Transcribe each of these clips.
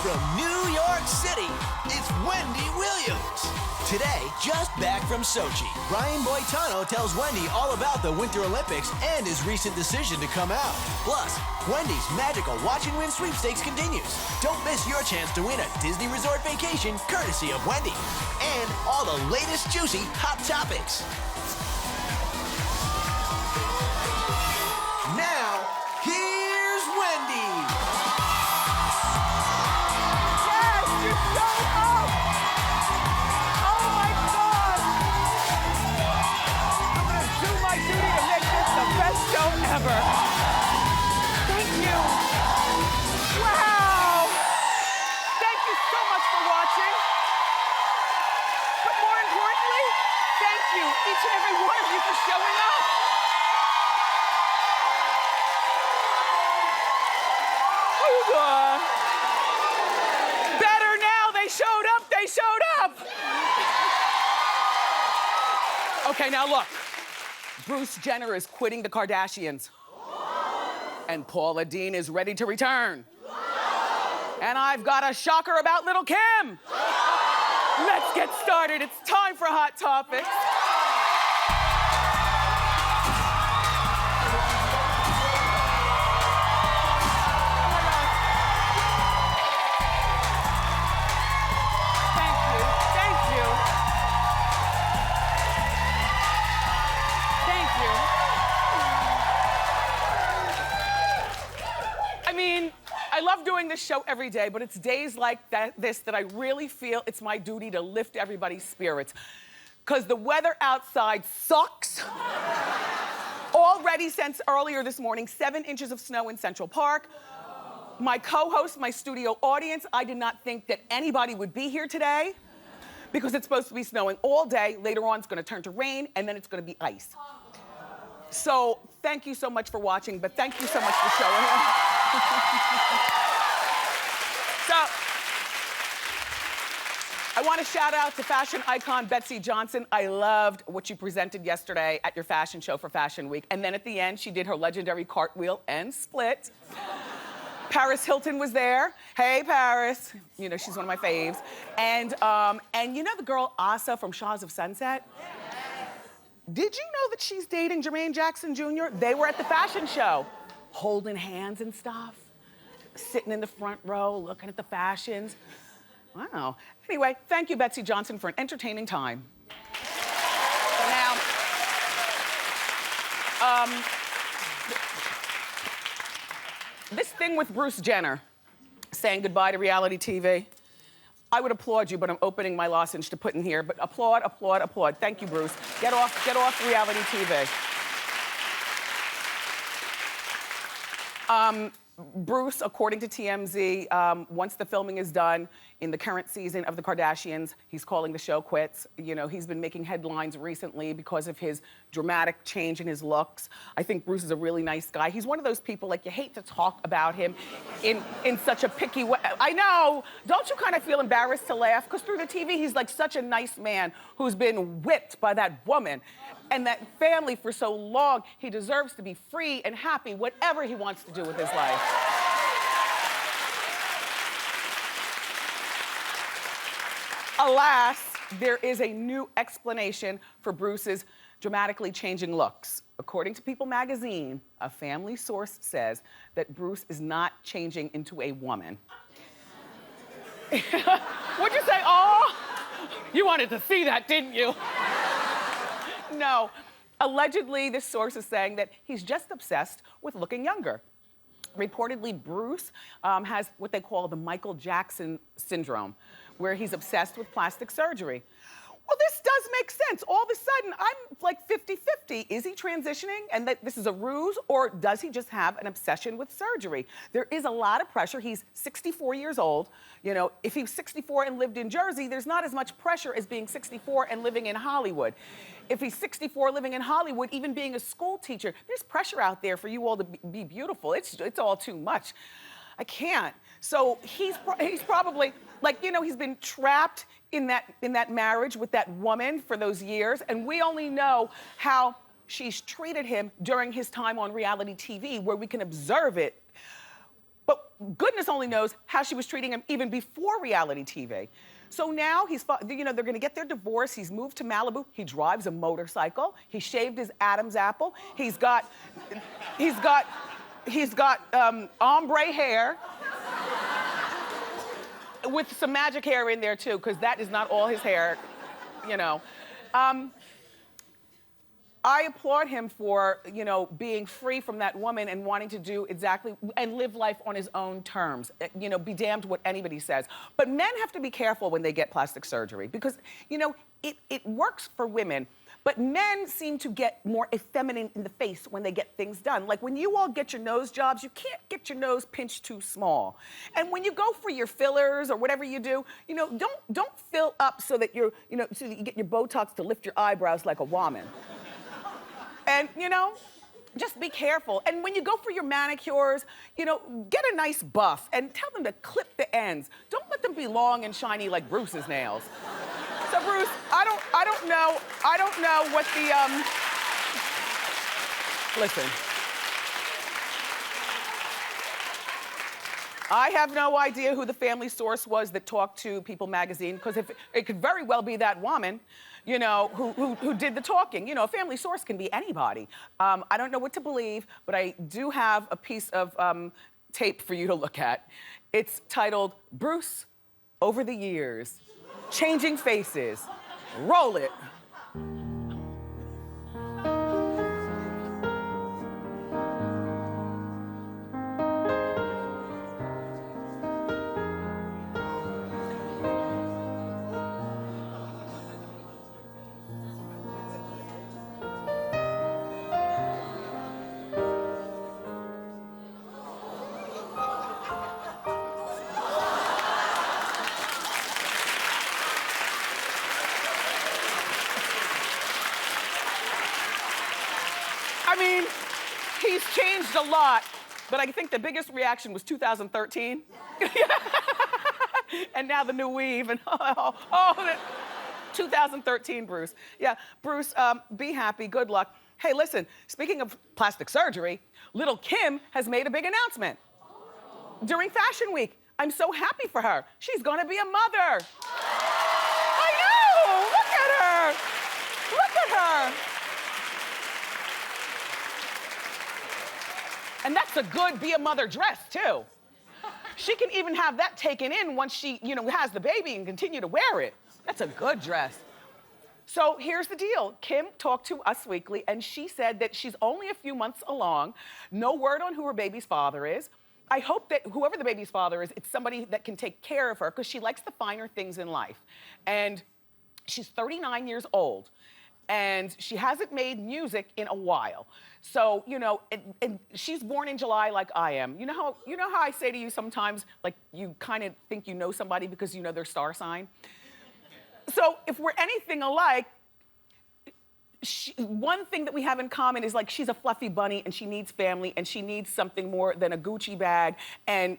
From New York City, it's Wendy Williams. Today, just back from Sochi, Brian Boitano tells Wendy all about the Winter Olympics and his recent decision to come out. Plus, Wendy's magical Watch and Win sweepstakes continues. Don't miss your chance to win a Disney Resort vacation courtesy of Wendy. And all the latest juicy hot topics. Now, here's Wendy. Yes, you showed up. Oh my God. I'm gonna do my duty to make this the best show ever. Thank you. Wow. Thank you so much for watching. But more importantly, thank you, each and every one of you, for showing up. Better now, they showed up, they showed up. Okay, now look, Bruce Jenner is quitting the Kardashians. And Paula Deen is ready to return. And I've got a shocker about Little Kim. Let's get started, it's time for Hot Topics. I love doing this show every day, but it's days like this that I really feel it's my duty to lift everybody's spirits. Because the weather outside sucks. Already since earlier this morning, 7 inches of snow in Central Park. My co-host, my studio audience, I did not think that anybody would be here today because it's supposed to be snowing all day. Later on, it's gonna turn to rain, and then it's gonna be ice. So thank you so much for watching, but thank you so much for showing up. So, I want to shout out to fashion icon Betsy Johnson. I loved what you presented yesterday at your fashion show for Fashion Week. And then at the end, she did her legendary cartwheel and split. Paris Hilton was there. Hey, Paris. You know, she's one of my faves. And you know the girl Asa from Shaws of Sunset? Did you know that she's dating Jermaine Jackson Jr.? They were at the fashion show, holding hands and stuff, sitting in the front row, looking at the fashions. Wow. Anyway, thank you, Betsy Johnson, for an entertaining time. So now, this thing with Bruce Jenner saying goodbye to reality TV, I would applaud you, but I'm opening my lozenge to put in here. But applaud, applaud, applaud. Thank you, Bruce. Get off reality TV. Bruce, according to TMZ, once the filming is done in the current season of The Kardashians, he's calling the show quits. You know, he's been making headlines recently because of his dramatic change in his looks. I think Bruce is a really nice guy. He's one of those people, like, you hate to talk about him in such a picky way. I know, don't you kind of feel embarrassed to laugh? Because through the TV, he's like such a nice man who's been whipped by that woman and that family for so long. He deserves to be free and happy, whatever he wants to do with his life. Alas, there is a new explanation for Bruce's dramatically changing looks. According to People magazine, a family source says that Bruce is not changing into a woman. What'd you say? Oh, you wanted to see that, didn't you? No. Allegedly, this source is saying that he's just obsessed with looking younger. Reportedly, Bruce has what they call the Michael Jackson syndrome, where he's obsessed with plastic surgery. Well, this does make sense. All of a sudden, I'm like 50-50. Is he transitioning and that this is a ruse, or does he just have an obsession with surgery? There is a lot of pressure. He's 64 years old. You know, if he was 64 and lived in Jersey, there's not as much pressure as being 64 and living in Hollywood. If he's 64 living in Hollywood, even being a school teacher, there's pressure out there for you all to be beautiful. It's all too much. I can't. So he's probably, like, you know, he's been trapped in that marriage with that woman for those years, and we only know how she's treated him during his time on reality TV, where we can observe it. But goodness goodness only knows how she was treating him even before reality TV. So now they're gonna get their divorce. He's moved to Malibu. He drives a motorcycle. He shaved his Adam's apple. He's got ombre hair with some magic hair in there too, because that is not all his hair, you know. I applaud him for, being free from that woman and wanting to do exactly, and live life on his own terms. Be damned what anybody says. But men have to be careful when they get plastic surgery because, it works for women, but men seem to get more effeminate in the face when they get things done. Like when you all get your nose jobs, you can't get your nose pinched too small. And when you go for your fillers or whatever you do, don't fill up so that so that you get your Botox to lift your eyebrows like a woman. And, just be careful. And when you go for your manicures, get a nice buff and tell them to clip the ends. Don't let them be long and shiny like Bruce's nails. So Bruce, I don't know what the, listen. I have no idea who the family source was that talked to People magazine, because it could very well be that woman, who did the talking. A family source can be anybody. I don't know what to believe, but I do have a piece of tape for you to look at. It's titled, Bruce Over the Years, Changing Faces. Roll it. I mean, he's changed a lot, but I think the biggest reaction was 2013. And now the new weave and 2013, Bruce. Yeah, Bruce, be happy, good luck. Hey, listen, speaking of plastic surgery, little Kim has made a big announcement. During Fashion Week, I'm so happy for her. She's gonna be a mother. I know, look at her. Look at her. And that's a good be a mother dress, too. She can even have that taken in once she, has the baby and continue to wear it. That's a good dress. So here's the deal. Kim talked to Us Weekly, and she said that she's only a few months along. No word on who her baby's father is. I hope that whoever the baby's father is, it's somebody that can take care of her, because she likes the finer things in life. And she's 39 years old. And she hasn't made music in a while. So, and she's born in July like I am. You know how I say to you sometimes, like, you kind of think you know somebody because you know their star sign? So if we're anything alike, one thing that we have in common is, like, she's a fluffy bunny and she needs family and she needs something more than a Gucci bag and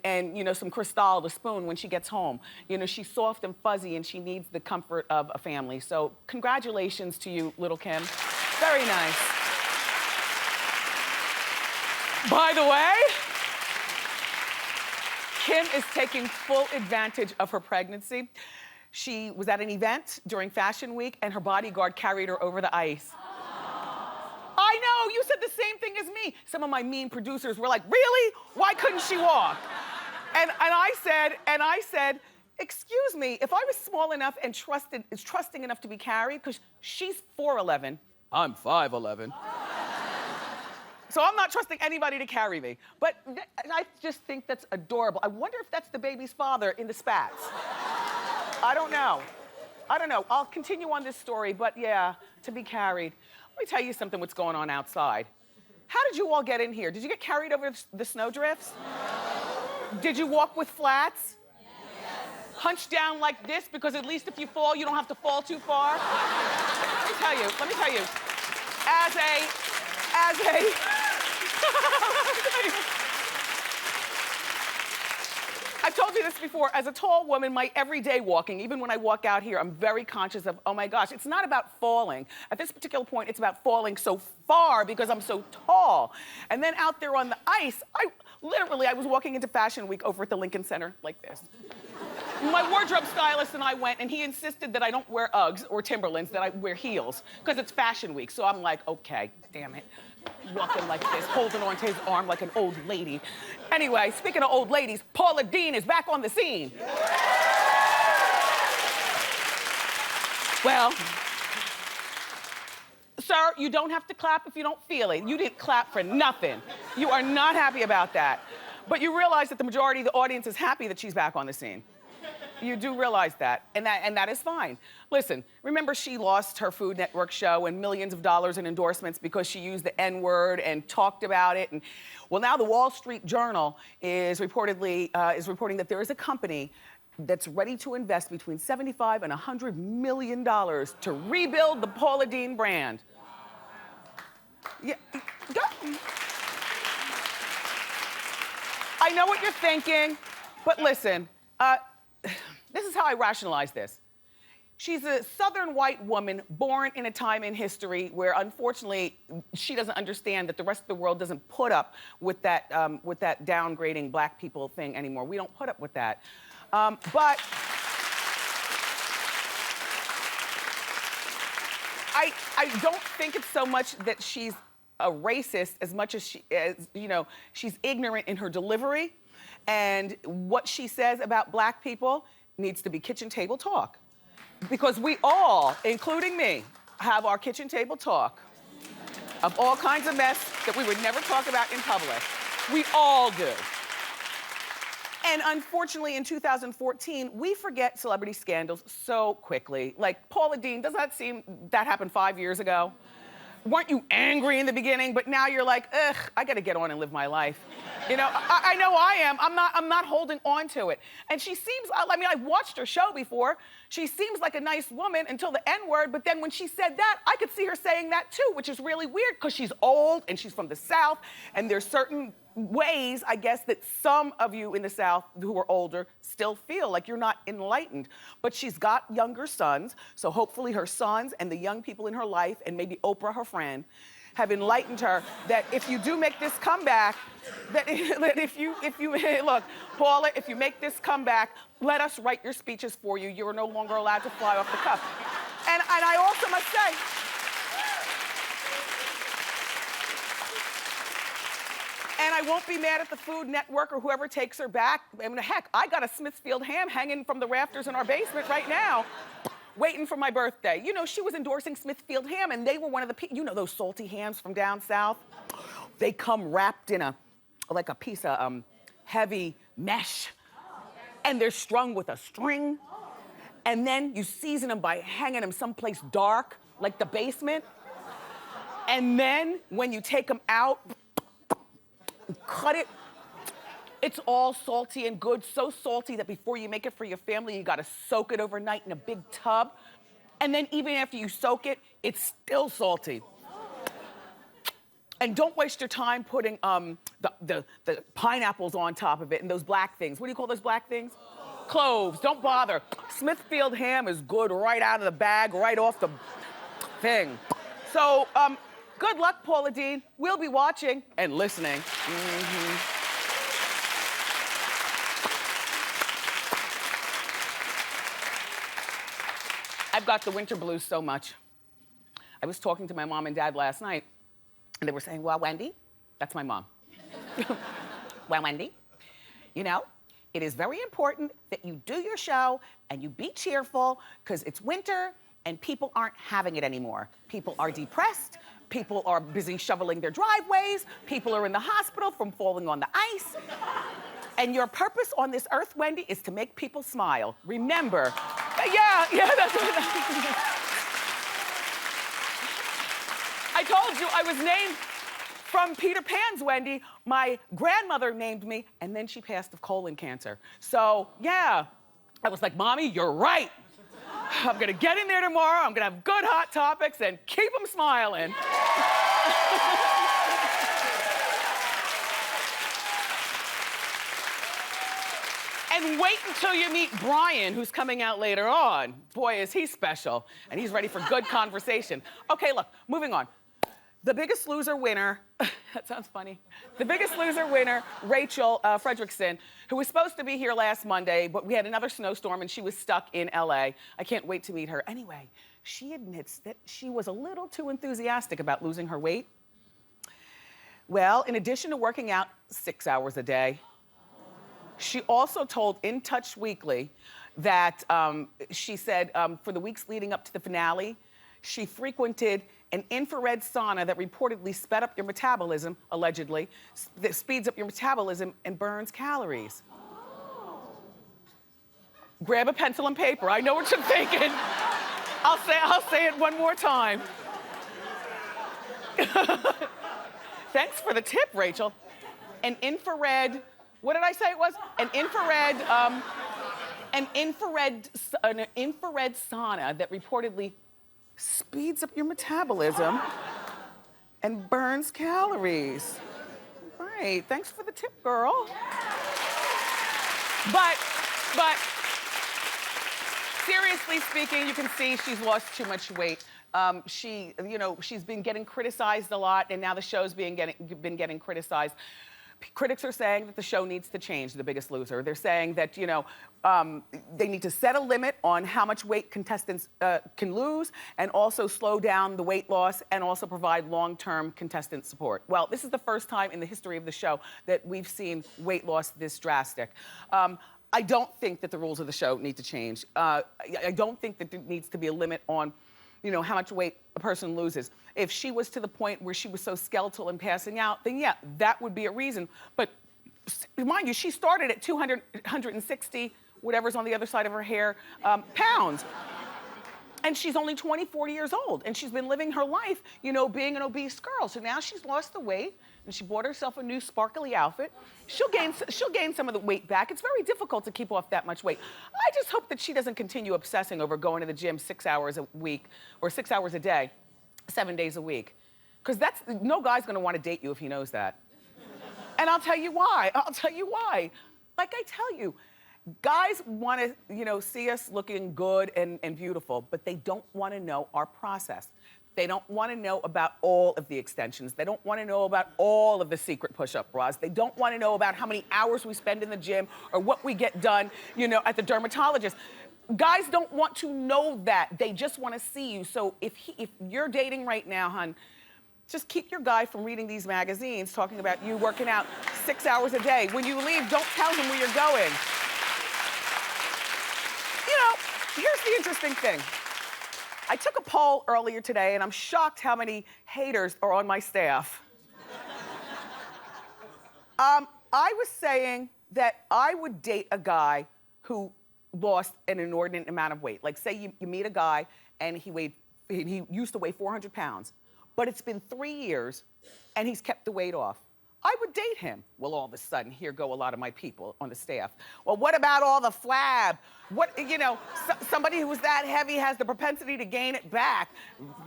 some Cristal to spoon when she gets home. She's soft and fuzzy and she needs the comfort of a family. So congratulations to you, little Kim. Very nice. By the way, Kim is taking full advantage of her pregnancy. She was at an event during Fashion Week and her bodyguard carried her over the ice. I know, you said the same thing as me. Some of my mean producers were like, really? Why couldn't she walk? And I said, excuse me, if I was small enough and trusting enough to be carried, because she's 4'11", I'm 5'11". So I'm not trusting anybody to carry me. But I just think that's adorable. I wonder if that's the baby's father in the spats. I don't know. I'll continue on this story, but yeah, to be carried. Let me tell you something, what's going on outside. How did you all get in here? Did you get carried over the snowdrifts? No. Did you walk with flats? Yes. Hunch down like this, because at least if you fall, you don't have to fall too far? Let me tell you, as a, I've told you this before, as a tall woman, my everyday walking, even when I walk out here, I'm very conscious of, oh my gosh, it's not about falling. At this particular point, it's about falling so far because I'm so tall. And then out there on the ice, Literally, I was walking into Fashion Week over at the Lincoln Center like this. My wardrobe stylist and I went, and he insisted that I don't wear Uggs or Timberlands, that I wear heels, because it's Fashion Week. So I'm like, okay, damn it. Walking like this, holding onto his arm like an old lady. Anyway, speaking of old ladies, Paula Deen is back on the scene. Well, sir, you don't have to clap if you don't feel it. You didn't clap for nothing. You are not happy about that. But you realize that the majority of the audience is happy that she's back on the scene. You do realize that, and that is fine. Listen, remember she lost her Food Network show and millions of dollars in endorsements because she used the N-word and talked about it. And well, now the Wall Street Journal is reporting that there is a company that's ready to invest between $75 and $100 million to rebuild the Paula Deen brand. Yeah, go. I know what you're thinking, but listen. This is how I rationalize this. She's a Southern white woman born in a time in history where, unfortunately, she doesn't understand that the rest of the world doesn't put up with that downgrading black people thing anymore. We don't put up with that. But I don't think it's so much that she's a racist as much as she's ignorant in her delivery. And what she says about black people needs to be kitchen table talk. Because we all, including me, have our kitchen table talk of all kinds of mess that we would never talk about in public. We all do. And unfortunately, in 2014, we forget celebrity scandals so quickly. Like Paula Deen, does that seem that happened 5 years ago? Weren't you angry in the beginning, but now you're like, ugh, I gotta get on and live my life. You know, I know I am. I'm not holding on to it. And she seems, I mean, I've watched her show before. She seems like a nice woman until the N-word, but then when she said that, I could see her saying that too, which is really weird because she's old and she's from the South, and there's certain ways, I guess, that some of you in the South who are older still feel like you're not enlightened. But she's got younger sons, so hopefully her sons and the young people in her life, and maybe Oprah, her friend, have enlightened her that if you do make this comeback, that if you look, Paula, if you make this comeback, let us write your speeches for you. You're no longer allowed to fly off the cuff. And I also must say, and I won't be mad at the Food Network or whoever takes her back. I mean, heck, I got a Smithfield ham hanging from the rafters in our basement right now, waiting for my birthday. You know, she was endorsing Smithfield ham, and they were one of the, you know, those salty hams from down south? They come wrapped in like a piece of heavy mesh, and they're strung with a string, and then you season them by hanging them someplace dark, like the basement, and then when you take them out, cut it, it's all salty and good, so salty that before you make it for your family, you gotta soak it overnight in a big tub. And then even after you soak it, it's still salty. And don't waste your time putting the pineapples on top of it and those black things. What do you call those black things? Cloves, don't bother. Smithfield ham is good right out of the bag, right off the thing. So, good luck, Paula Deen. We'll be watching and listening. Mm-hmm. I've got the winter blues so much. I was talking to my mom and dad last night, and they were saying, well, Wendy, that's my mom. Well, Wendy, you know, it is very important that you do your show and you be cheerful because it's winter and people aren't having it anymore. People are depressed. People are busy shoveling their driveways. People are in the hospital from falling on the ice. And your purpose on this earth, Wendy, is to make people smile. Remember, yeah, that's what I told you I was named from Peter Pan's, Wendy. My grandmother named me, and then she passed of colon cancer. So, yeah, I was like, Mommy, you're right. I'm gonna get in there tomorrow, I'm gonna have good hot topics and keep them smiling. And wait until you meet Brian, who's coming out later on. Boy, is he special, and he's ready for good conversation. Okay, look, moving on. The Biggest Loser winner That sounds funny. The Biggest Loser winner, Rachel Fredrickson, who was supposed to be here last Monday, but we had another snowstorm and she was stuck in LA. I can't wait to meet her. Anyway, she admits that she was a little too enthusiastic about losing her weight. Well, in addition to working out 6 hours a day, she also told In Touch Weekly that she said for the weeks leading up to the finale, she frequented an infrared sauna that reportedly sped up your metabolism, allegedly, that speeds up your metabolism and burns calories. Grab a pencil and paper. I know what you're thinking. I'll say it one more time. Thanks for the tip, Rachel. An infrared, what did I say it was? An infrared sauna that reportedly speeds up your metabolism and burns calories. Right, thanks for the tip, girl. But seriously speaking, you can see she's lost too much weight. She's been getting criticized a lot, and now the show's been getting criticized. Critics are saying that the show needs to change, The Biggest Loser. They're saying that, they need to set a limit on how much weight contestants can lose and also slow down the weight loss and also provide long-term contestant support. Well, this is the first time in the history of the show that we've seen weight loss this drastic. I don't think that the rules of the show need to change. I don't think that there needs to be a limit on how much weight a person loses. If she was to the point where she was so skeletal and passing out, then yeah, that would be a reason. But mind you, she started at 160, whatever's on the other side of her hair, pounds. And she's only 40 years old. And she's been living her life, being an obese girl. So now she's lost the weight and she bought herself a new sparkly outfit. She'll gain some of the weight back. It's very difficult to keep off that much weight. I just hope that she doesn't continue obsessing over going to the gym 6 hours a week or 6 hours a day, 7 days a week. Because no guy's gonna wanna date you if he knows that. And I'll tell you why. Like I tell you, guys want to, see us looking good and beautiful, but they don't want to know our process. They don't want to know about all of the extensions. They don't want to know about all of the secret push-up bras. They don't want to know about how many hours we spend in the gym or what we get done, at the dermatologist. Guys don't want to know that. They just want to see you. So if you're dating right now, hon, just keep your guy from reading these magazines talking about you working out 6 hours a day. When you leave, don't tell him where you're going. Here's the interesting thing. I took a poll earlier today, and I'm shocked how many haters are on my staff. I was saying that I would date a guy who lost an inordinate amount of weight. Like, say you meet a guy, and he used to weigh 400 pounds, but it's been 3 years, and he's kept the weight off. I would date him. Well, all of a sudden, here go a lot of my people on the staff. Well, what about all the flab? Somebody who's that heavy has the propensity to gain it back.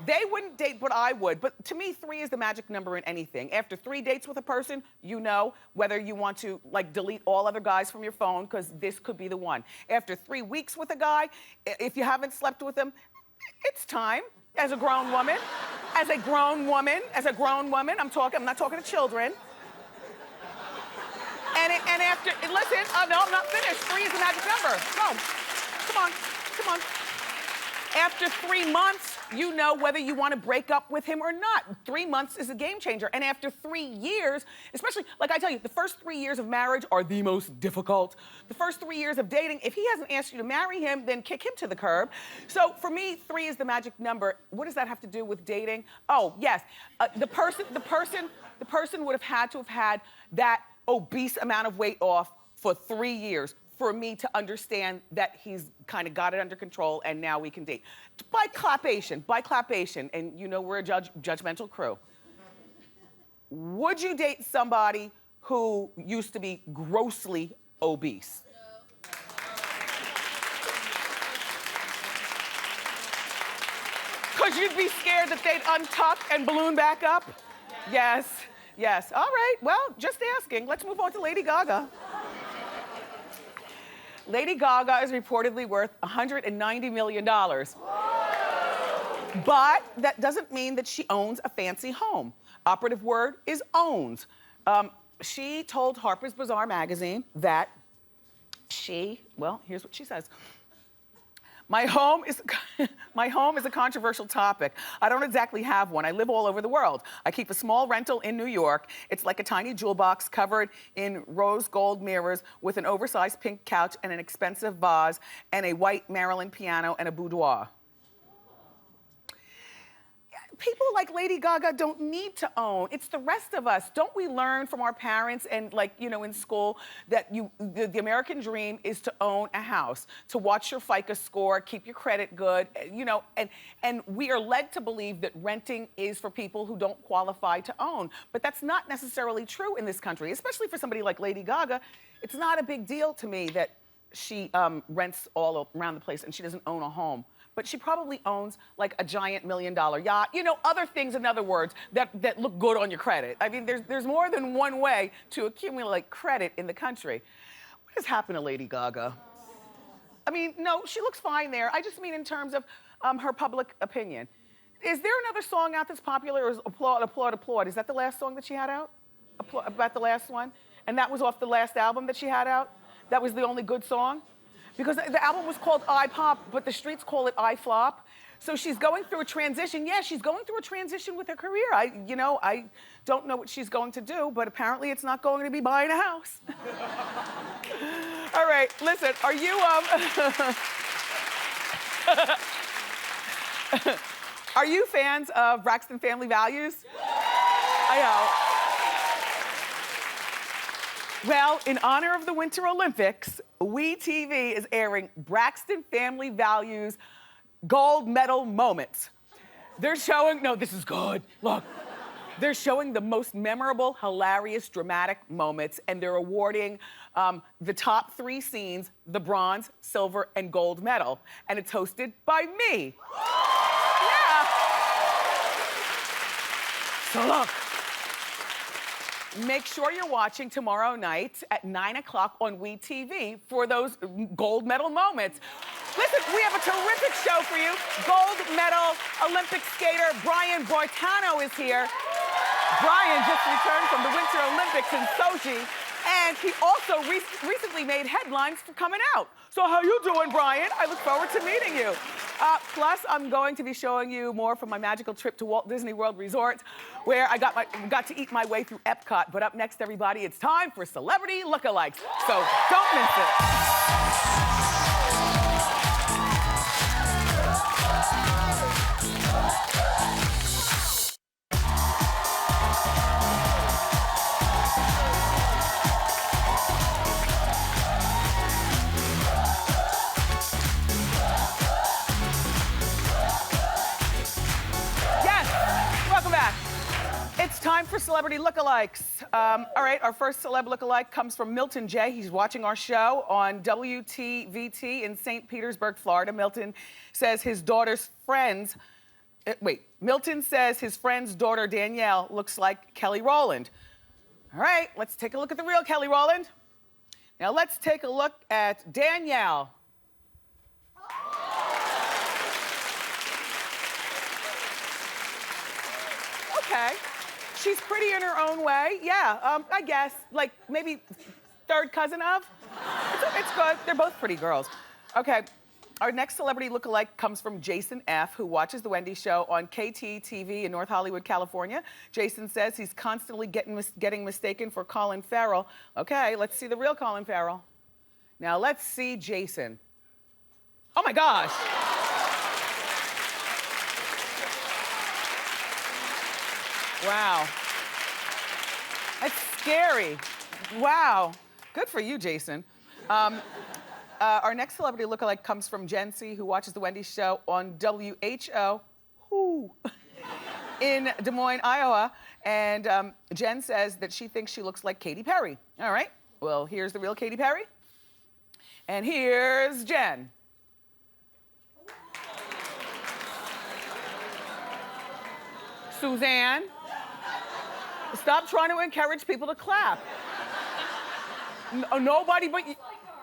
They wouldn't date, but I would. But to me, 3 is the magic number in anything. After 3 dates with a person, whether you want to delete all other guys from your phone, because this could be the one. After 3 weeks with a guy, if you haven't slept with him, it's time. As a grown woman, I'm not talking to children. And after, listen, no, I'm not finished. 3 is the magic number. No, come on. After 3 months, whether you want to break up with him or not. 3 months is a game changer. And after 3 years, especially, like I tell you, the first 3 years of marriage are the most difficult. The first 3 years of dating, if he hasn't asked you to marry him, then kick him to the curb. So for me, 3 is the magic number. What does that have to do with dating? Oh, yes. The person would have had that obese amount of weight off for 3 years for me to understand that he's kind of got it under control and now we can date. By clapation, and we're a judgmental crew. Would you date somebody who used to be grossly obese? Because you'd be scared that they'd untuck and balloon back up? Yes. All right, well, just asking. Let's move on to Lady Gaga. Lady Gaga is reportedly worth $190 million. But that doesn't mean that she owns a fancy home. Operative word is owns. She told Harper's Bazaar magazine that well, here's what she says. My home is a controversial topic. I don't exactly have one. I live all over the world. I keep a small rental in New York. It's like a tiny jewel box covered in rose gold mirrors with an oversized pink couch and an expensive vase and a white Maryland piano and a boudoir. People like Lady Gaga don't need to own. It's the rest of us. Don't we learn from our parents and in school that the American dream is to own a house, to watch your FICO score, keep your credit good, and we are led to believe that renting is for people who don't qualify to own. But that's not necessarily true in this country, especially for somebody like Lady Gaga. It's not a big deal to me that she rents all around the place and she doesn't own a home. But she probably owns like a giant $1 million yacht. Other things, in other words, that look good on your credit. I mean, there's more than one way to accumulate credit in the country. What has happened to Lady Gaga? I mean, no, she looks fine there. I just mean in terms of her public opinion. Is there another song out that's popular, or is Applaud, Applaud, Applaud? Is that the last song that she had out? About the last one? And that was off the last album that she had out? That was the only good song? Because the album was called I Pop, but the streets call it I Flop. So she's going through a transition. Yeah, she's going through a transition with her career. I don't know what she's going to do, but apparently it's not going to be buying a house. All right, listen, are you, are you fans of Braxton Family Values? I know. Well, in honor of the Winter Olympics, WeTV is airing Braxton Family Values gold medal moments. They're showing, no, this is good, look. They're showing the most memorable, hilarious, dramatic moments, and they're awarding the top 3 scenes the bronze, silver, and gold medal. And it's hosted by me. Yeah. So look. Make sure you're watching tomorrow night at 9 o'clock on WeTV for those gold medal moments. Listen, we have a terrific show for you. Gold medal Olympic skater Brian Boitano is here. Brian just returned from the Winter Olympics in Sochi, and he also recently made headlines for coming out. So how you doing, Brian? I look forward to meeting you. Plus, I'm going to be showing you more from my magical trip to Walt Disney World Resort, where I got to eat my way through Epcot. But up next, everybody, it's time for Celebrity Lookalikes. So don't miss it. It's time for Celebrity Lookalikes. All right, our first celeb lookalike comes from Milton J. He's watching our show on WTVT in St. Petersburg, Florida. Milton says his daughter's friends, Milton says his friend's daughter, Danielle, looks like Kelly Rowland. All right, let's take a look at the real Kelly Rowland. Now let's take a look at Danielle. Okay. She's pretty in her own way. Yeah, I guess. Like maybe third cousin of. It's good. They're both pretty girls. Okay, our next celebrity lookalike comes from Jason F., who watches The Wendy Show on KTTV in North Hollywood, California. Jason says he's constantly getting mistaken for Colin Farrell. Okay, let's see the real Colin Farrell. Now let's see Jason. Oh my gosh. Wow. That's scary. Wow. Good for you, Jason. Our next celebrity lookalike comes from Jen C., who watches The Wendy Show on WHO in Des Moines, Iowa. And Jen says that she thinks she looks like Katy Perry. All right. Well, here's the real Katy Perry. And here's Jen. Suzanne. Stop trying to encourage people to clap. Nobody but you.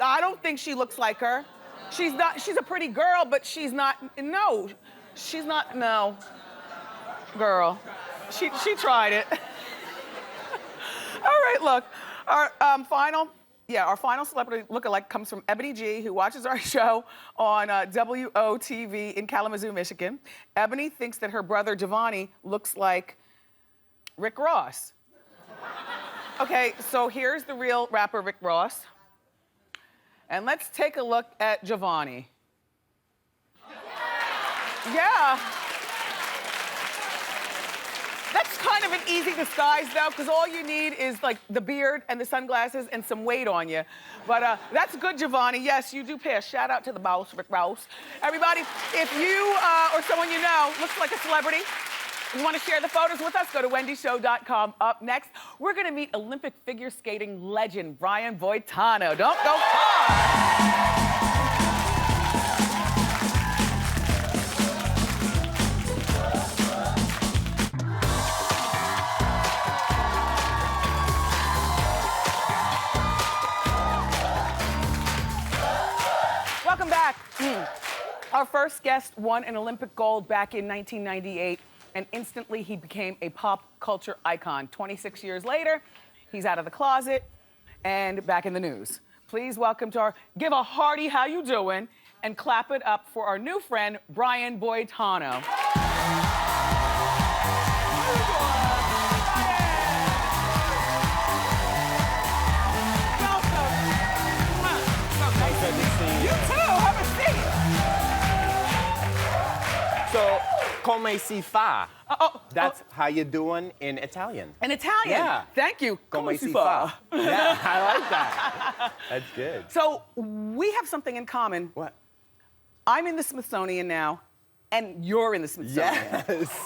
I don't think she looks like her. She's not, she's a pretty girl, but she's not, no. She's not, no. Girl. She tried it. All right, look, our final celebrity lookalike comes from Ebony G, who watches our show on WOTV in Kalamazoo, Michigan. Ebony thinks that her brother Giovanni looks like Rick Ross. Okay, so here's the real rapper Rick Ross. And let's take a look at Giovanni. Yeah. That's kind of an easy disguise, though, because all you need is like the beard and the sunglasses and some weight on you. But that's good, Giovanni. Yes, you do pass. Shout out to the boss, Rick Ross. Everybody, if you or someone you know looks like a celebrity, you want to share the photos with us, go to wendyshow.com. Up next, we're going to meet Olympic figure skating legend Brian Boitano. Don't go far. Welcome back. Our first guest won an Olympic gold back in 1998, and instantly he became a pop culture icon. 26 years later, he's out of the closet and back in the news. Please welcome to our, give a hearty how you doing, and clap it up for our new friend, Brian Boitano. So, come si fa? That's how you doing in Italian. In Italian? Yeah. Thank you. Come si fa? Yeah, I like that. That's good. So, we have something in common. What? I'm in the Smithsonian now, and you're in the Smithsonian. Yes.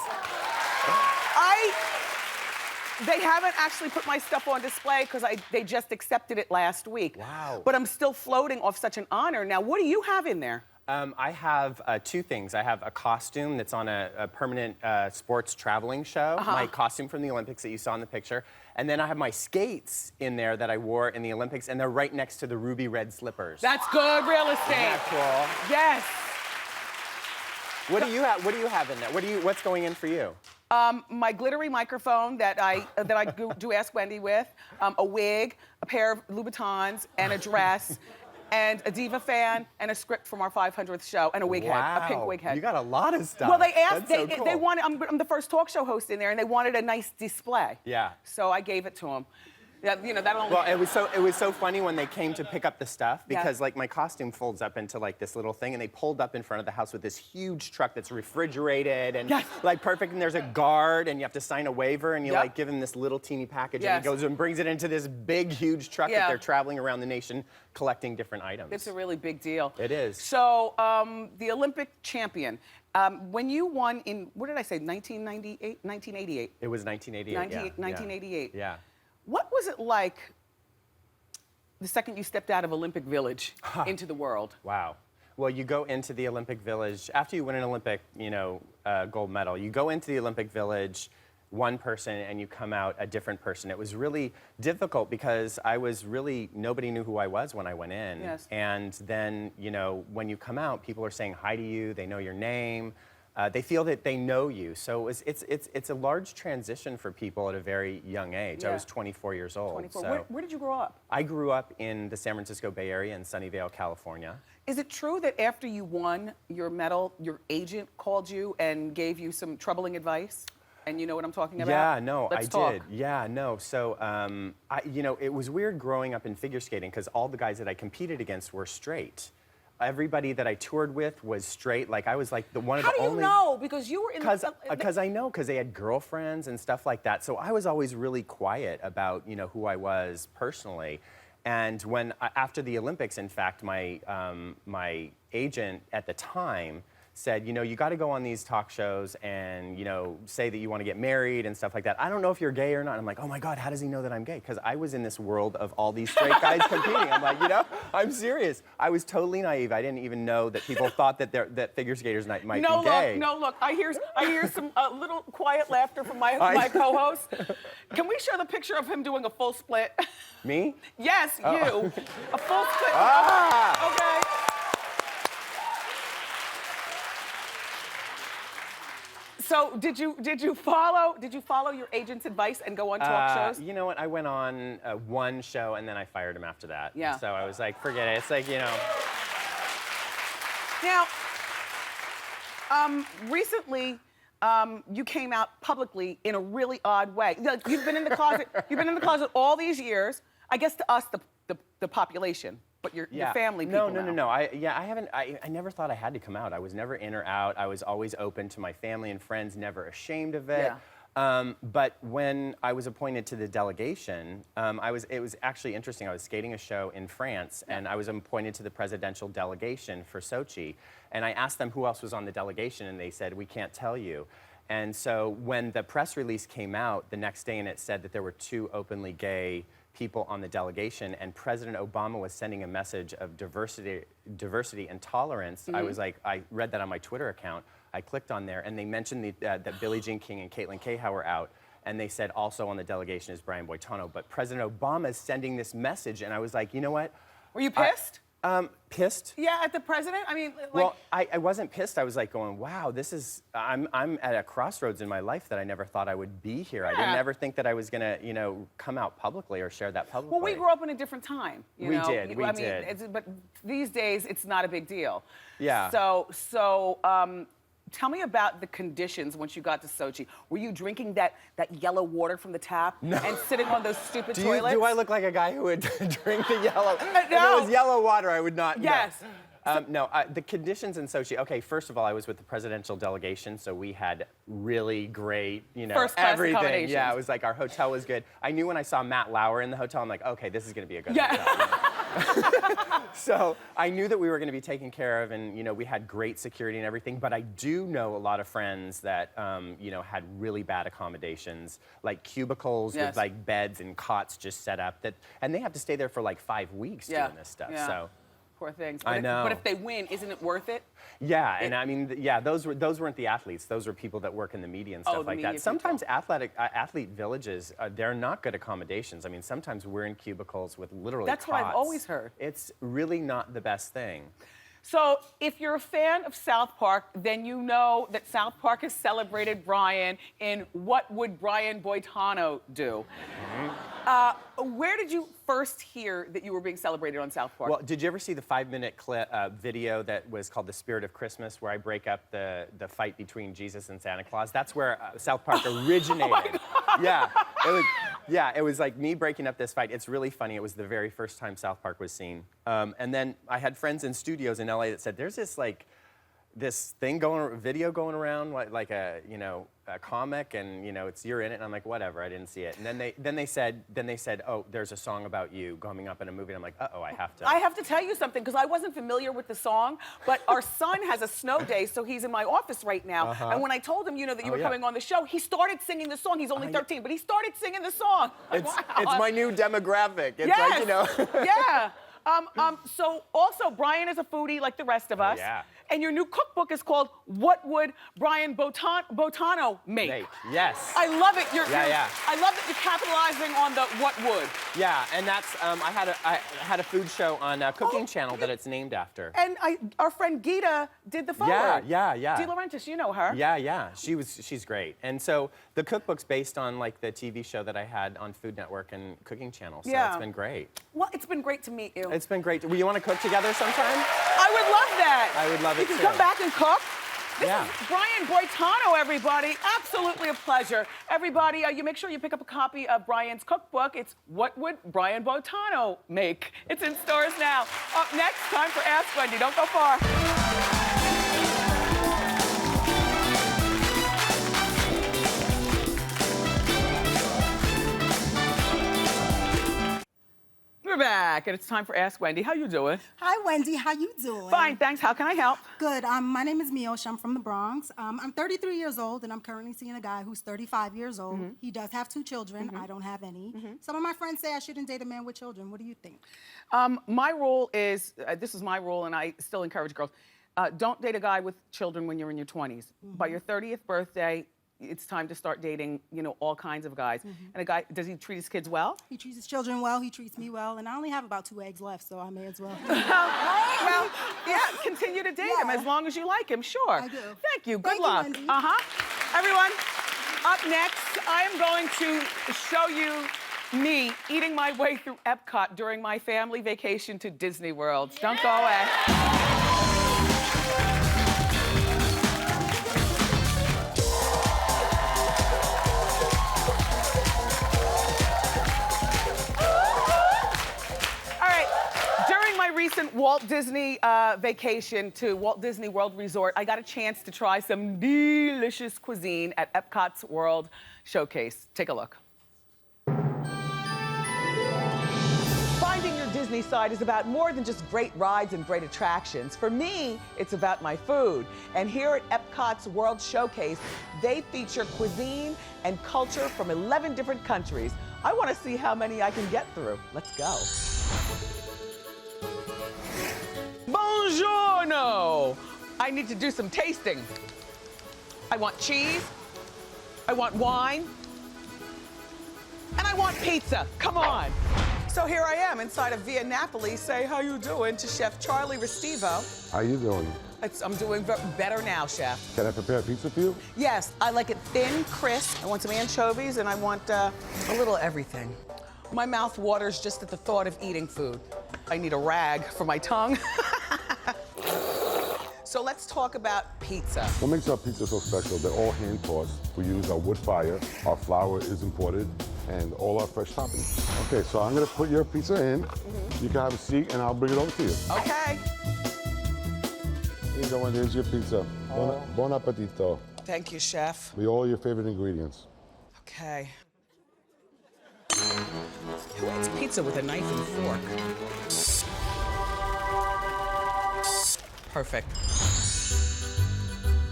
They haven't actually put my stuff on display because they just accepted it last week. Wow. But I'm still floating off such an honor. Now, what do you have in there? I have two things. I have a costume that's on a permanent sports traveling show, my costume from the Olympics that you saw in the picture. And then I have my skates in there that I wore in the Olympics, and they're right next to the ruby red slippers. That's good real estate. Isn't that cool? Yes. What do you have? What do you have in there? What's going in for you? My glittery microphone that I do Ask Wendy with, a wig, a pair of Louboutins, and a dress, and a diva fan, and a script from our 500th show, and a wig head, a pink wig head. You got a lot of stuff. Well, they asked, That's so cool. they wanted, I'm the first talk show host in there, and they wanted a nice display. Yeah. So I gave it to them. Yeah, you know, that'll only... Well, it was so funny when they came to pick up the stuff because like my costume folds up into like this little thing, and they pulled up in front of the house with this huge truck that's refrigerated and like perfect, and there's a guard, and you have to sign a waiver, and you like give him this little teeny package, and he goes and brings it into this big huge truck that they're traveling around the nation collecting different items. It's a really big deal. It is. So the Olympic champion, when you won in, what did I say, 1998? 1988. It was 1988. 1988. Yeah. What was it like the second you stepped out of Olympic Village into the world? Wow. Well, you go into the Olympic Village, after you win an Olympic, gold medal, you go into the Olympic Village one person and you come out a different person. It was really difficult because nobody knew who I was when I went in. Yes. And then, when you come out, people are saying hi to you, they know your name. They feel that they know you. So it's a large transition for people at a very young age. Yeah. I was 24 years old. 24. So Where did you grow up? I grew up in the San Francisco Bay Area in Sunnyvale, California. Is it true that after you won your medal, your agent called you and gave you some troubling advice? And you know what I'm talking about? Yeah, no, Let's I talk. did. Yeah, no. So, it was weird growing up in figure skating because all the guys that I competed against were straight. Everybody that I toured with was straight. Like I was like one of the only. How do you know? Because you were in. Because I know, because they had girlfriends and stuff like that. So I was always really quiet about who I was personally. And when after the Olympics, in fact, my my agent at the time said, you got to go on these talk shows and, say that you want to get married and stuff like that. I don't know if you're gay or not. I'm like, oh my God, how does he know that I'm gay? Because I was in this world of all these straight guys competing. I'm like, I'm serious. I was totally naive. I didn't even know that people thought that figure skaters might be gay. Look, I hear some little quiet laughter from my co-host. Can we show the picture of him doing a full split? Me? Yes, you. A full split. Ah. Okay. So did you follow your agent's advice and go on talk shows? You know what? I went on one show and then I fired him after that. Yeah. So I was like, forget it. It's like, you know. Now, recently, you came out publicly in a really odd way. You've been in the closet. You've been in the closet all these years. I guess to us, the population, but your family people. No. I never thought I had to come out. I was never in or out. I was always open to my family and friends, never ashamed of it. Yeah. But when I was appointed to the delegation, it was actually interesting. I was skating a show in France, and I was appointed to the presidential delegation for Sochi. And I asked them who else was on the delegation, and they said, we can't tell you. And so when the press release came out the next day, and it said that there were 2 openly gay people on the delegation, and President Obama was sending a message of diversity and tolerance, I was like, I read that on my Twitter account. I clicked on there, and they mentioned that Billie Jean King and Caitlin Cahow were out, and they said also on the delegation is Brian Boitano. But President Obama is sending this message, and I was like, you know what? Were you pissed? Pissed? Yeah, at the president? I mean, like... Well, I wasn't pissed. I was like going, wow, this is... I'm at a crossroads in my life that I never thought I would be here. Yeah. I didn't ever think that I was gonna, you know, come out publicly or share that publicly. Well, we grew up in a different time. You know? We did. But these days, it's not a big deal. Yeah. So, tell me about the conditions once you got to Sochi. Were you drinking that yellow water from the tap and sitting on those stupid toilets? Do I look like a guy who would drink the yellow? No. If it was yellow water, I would not. Yes. No, the conditions in Sochi, okay, first of all, I was with the presidential delegation, so we had really great, you know, first-class everything. accommodations. Yeah, it was like our hotel was good. I knew when I saw Matt Lauer in the hotel, I'm like, okay, this is gonna be a good hotel. So I knew that we were gonna be taken care of, and, you know, we had great security and everything, but I do know a lot of friends that, you know, had really bad accommodations, like cubicles with like beds and cots just set up, and they have to stay there for like 5 weeks doing this stuff, so. Poor things. I know. But if they win, isn't it worth it? Yeah, and I mean, those weren't the athletes. Those were people that work in the media and stuff like that. Sometimes athlete villages, they're not good accommodations. I mean, sometimes we're in cubicles with literally That's cots. what I've always heard. It's really not the best thing. So if you're a fan of South Park, then you know that South Park has celebrated Brian in What Would Brian Boitano Do? Where did you first hear that you were being celebrated on South Park? Well, did you ever see the 5-minute video that was called The Spirit of Christmas, where I break up the fight between Jesus and Santa Claus? That's where South Park originated. Oh Yeah, it was like me breaking up this fight. It's really funny. It was the very first time South Park was seen. And then I had friends in studios in LA that said, there's this video going around, like a comic, and, you know, you're in it, and I'm like, whatever, I didn't see it. And then they said, oh, there's a song about you coming up in a movie, and I'm like, uh-oh, I have to. I have to tell you something, because I wasn't familiar with the song, but our son has a snow day, so he's in my office right now. And when I told him, you know, that you were coming on the show, he started singing the song. He's only 13, but he started singing the song. Like, it's my new demographic. It's yes. like, you know. Yeah. So also, Brian is a foodie like the rest of us. Yeah. And your new cookbook is called What Would Brian Boitano Make? Yes. I love it. I love that you're capitalizing on the what would. Yeah, and that's, I had a food show on Cooking Channel that it's named after. And our friend Gita did the foreword. Yeah. De Laurentiis, you know her. Yeah. She's great. And so the cookbook's based on like the TV show that I had on Food Network and Cooking Channel. So it's been great. Well, it's been great to meet you. It's been great. Will you want to cook together sometime? I would love that. I would love it too. You can come back and cook. This Yeah. is Brian Boitano, everybody. Absolutely a pleasure. Everybody, you make sure you pick up a copy of Brian's cookbook. It's What Would Brian Boitano Make? It's in stores now. Up next, time for Ask Wendy. Don't go far. We're back, and it's time for Ask Wendy. How you doing? Hi, Wendy. How you doing? Fine, thanks. How can I help? Good. My name is Miosha. I'm from the Bronx. I'm 33 years old, and I'm currently seeing a guy who's 35 years old. He does have 2 children. I don't have any. Some of my friends say I shouldn't date a man with children. What do you think? My rule is, this is my rule, and I still encourage girls, don't date a guy with children when you're in your 20s. By your 30th birthday, it's time to start dating, you know, all kinds of guys. And a guy, does he treat his kids well? He treats his children well. He treats me well. And I only have about 2 eggs left, so I may as well. Well, yeah, continue to date him as long as you like him, sure. I do. Thank you. Good Thank you, luck. Wendy. Uh-huh. Everyone, up next, I am going to show you me eating my way through Epcot during my family vacation to Disney World. Don't go away. All right, during my recent Walt Disney vacation to Walt Disney World Resort, I got a chance to try some delicious cuisine at Epcot's World Showcase. Take a look. Finding your Disney side is about more than just great rides and great attractions. For me, it's about my food. And here at Epcot's World Showcase, they feature cuisine and culture from 11 different countries. I want to see how many I can get through. Let's go. Buongiorno! I need to do some tasting. I want cheese, I want wine, and I want pizza. Come on. So here I am inside of Via Napoli. Say how you doing to Chef Charlie Restivo. How you doing? I'm doing better now, Chef. Can I prepare a pizza for you? Yes, I like it thin, crisp. I want some anchovies and I want a little everything. My mouth waters just at the thought of eating food. I need a rag for my tongue. So let's talk about pizza. What makes our pizza so special? They're all hand tossed. We use our wood fire. Our flour is imported, and all our fresh toppings. Okay, so I'm gonna put your pizza in. You can have a seat, and I'll bring it over to you. Okay. Here you go, Wendy. Here's your pizza. Bon appetito. Thank you, Chef. With all your favorite ingredients. Okay. Who eats pizza with a knife and fork? Perfect.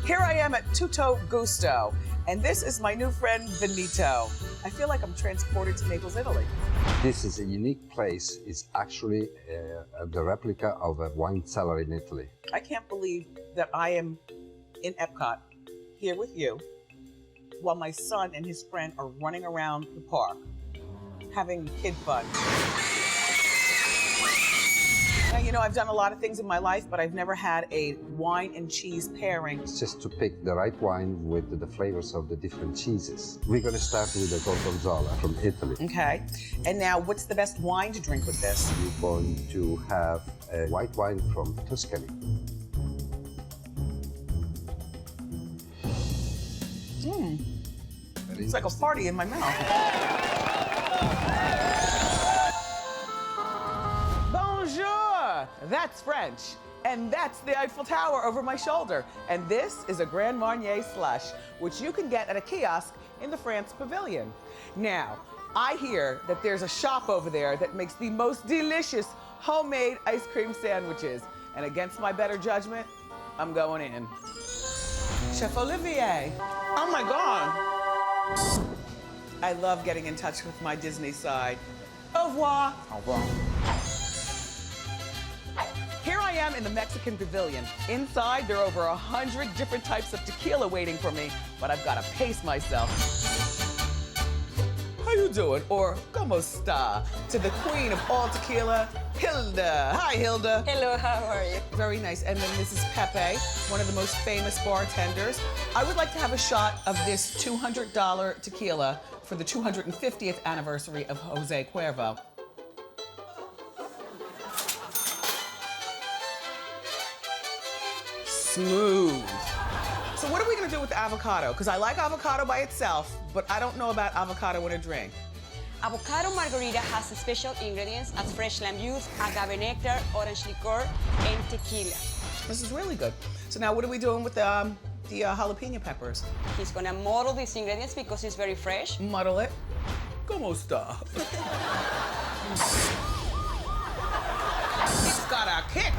Here I am at Tutto Gusto, and this is my new friend, Benito. I feel like I'm transported to Naples, Italy. This is a unique place. It's actually the replica of a wine cellar in Italy. I can't believe that I am in Epcot, here with you, while my son and his friend are running around the park, having kid fun. Now, you know, I've done a lot of things in my life, but I've never had a wine and cheese pairing. It's just to pick the right wine with the flavors of the different cheeses. We're going to start with the Gorgonzola from Italy. Okay. And now, what's the best wine to drink with this? We're going to have a white wine from Tuscany. It's like a party in my mouth. Bonjour! That's French. And that's the Eiffel Tower over my shoulder. And this is a Grand Marnier slush, which you can get at a kiosk in the France Pavilion. Now, I hear that there's a shop over there that makes the most delicious homemade ice cream sandwiches. And against my better judgment, I'm going in. Chef Olivier. Oh my God. I love getting in touch with my Disney side. Au revoir. Au revoir. Here I am in the Mexican Pavilion. Inside, there are over 100 different types of tequila waiting for me, but I've got to pace myself. How you doing? Or como esta? To the queen of all tequila, Hilda. Hi, Hilda. Hello, how are you? Very nice. And then this is Pepe, one of the most famous bartenders. I would like to have a shot of this $200 tequila for the 250th anniversary of Jose Cuervo. Smooth. So what are we gonna do with the avocado? Because I like avocado by itself, but I don't know about avocado in a drink. Avocado margarita has special ingredients as fresh lime juice, agave nectar, orange liqueur, and tequila. This is really good. So now what are we doing with the jalapeno peppers? He's gonna model these ingredients because it's very fresh. Muddle it. Como esta? It's got a kick.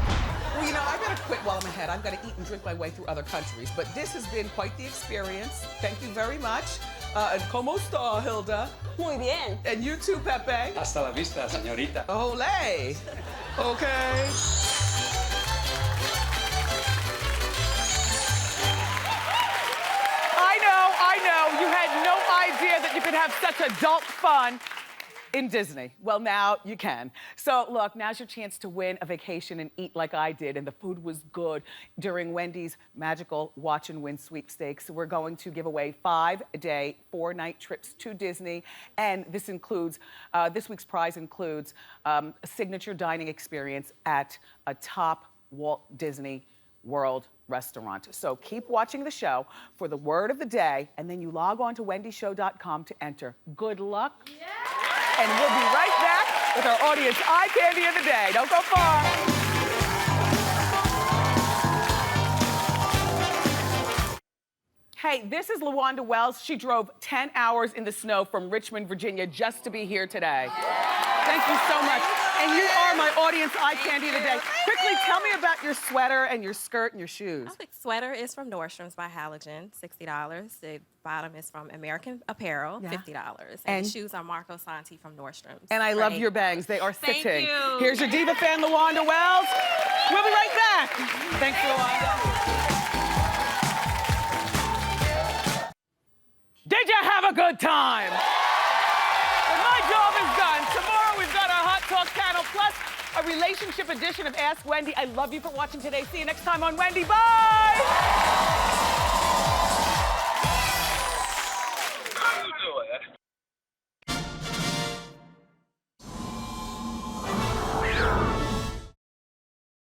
Well, you know, I gotta quit while I'm ahead. I've gotta eat and drink my way through other countries. But this has been quite the experience. Thank you very much. And como esta, Hilda? Muy bien. And you too, Pepe. Hasta la vista, señorita. Olé. Okay. I know. You had no idea that you could have such adult fun in Disney. Well, now you can. So look, now's your chance to win a vacation and eat like I did, and the food was good during Wendy's magical Watch and Win sweepstakes. We're going to give away 5-day, 4-night trips to Disney, and this includes, this week's prize includes a signature dining experience at a top Walt Disney World restaurant. So keep watching the show for the word of the day, and then you log on to wendyshow.com to enter. Good luck. Yeah. And we'll be right back with our audience eye candy of the day. Don't go far. Hey, this is LaWanda Wells. She drove 10 hours in the snow from Richmond, Virginia, just to be here today. Thank you so much. And you are my audience eye candy of the day. Quickly, tell me about your sweater and your skirt and your shoes. The sweater is from Nordstrom's by Halogen, $60. The bottom is from American Apparel, $50. And the shoes are Marco Santi from Nordstrom's. And I love your bangs. They are Thank fitting. you. Here's your diva fan, LaWanda Wells. We'll be right back. Thanks, LaWanda. Did you have a good time? Well, my job is done. Tomorrow we've got our Hot Talk Channel Plus, a relationship edition of Ask Wendy. I love you for watching today. See you next time on Wendy. Bye!